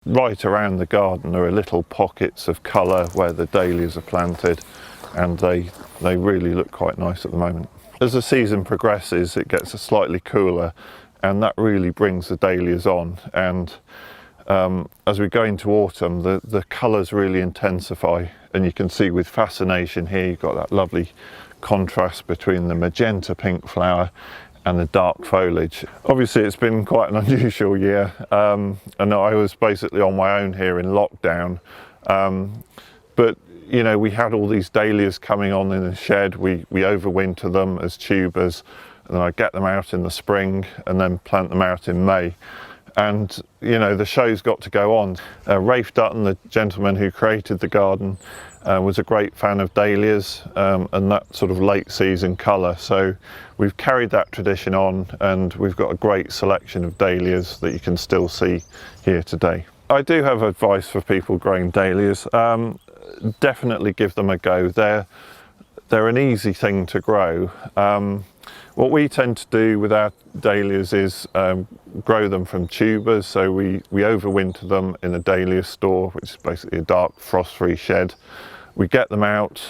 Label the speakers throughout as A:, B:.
A: Right around the garden there are little pockets of colour where the dahlias are planted, and they really look quite nice at the moment. As the season progresses it gets slightly cooler, and that really brings the dahlias on, and as we go into autumn the colours really intensify, and you can see with fascination here you've got that lovely contrast between the magenta pink flower and the dark foliage. Obviously it's been quite an unusual year, and I was basically on my own here in lockdown, but you know, we had all these dahlias coming on in the shed. We overwinter them as tubers, and then I get them out in the spring and then plant them out in May. And you know, the show's got to go on. Rafe Dutton, the gentleman who created the garden, was a great fan of dahlias and that sort of late season colour, so we've carried that tradition on, and we've got a great selection of dahlias that you can still see here today. I do have advice for people growing dahlias. Definitely give them a go. They're an easy thing to grow. What we tend to do with our dahlias is grow them from tubers, so we overwinter them in a dahlia store, which is basically a dark frost-free shed. We get them out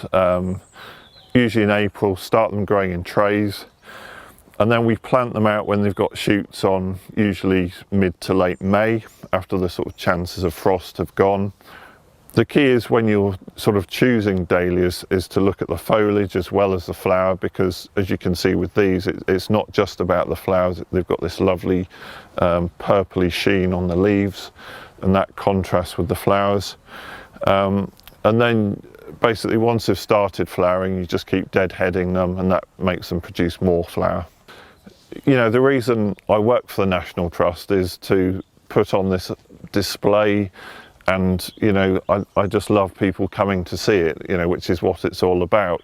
A: usually in April, start them growing in trays, and then we plant them out when they've got shoots on, usually mid to late May, after the sort of chances of frost have gone. The key is when you're sort of choosing dahlias is to look at the foliage as well as the flower, because as you can see with these it's not just about the flowers. They've got this lovely purpley sheen on the leaves, and that contrasts with the flowers, and then basically once they've started flowering you just keep deadheading them, and that makes them produce more flower. You know, the reason I work for the National Trust is to put on this display, and you know, I just love people coming to see it, you know, which is what it's all about.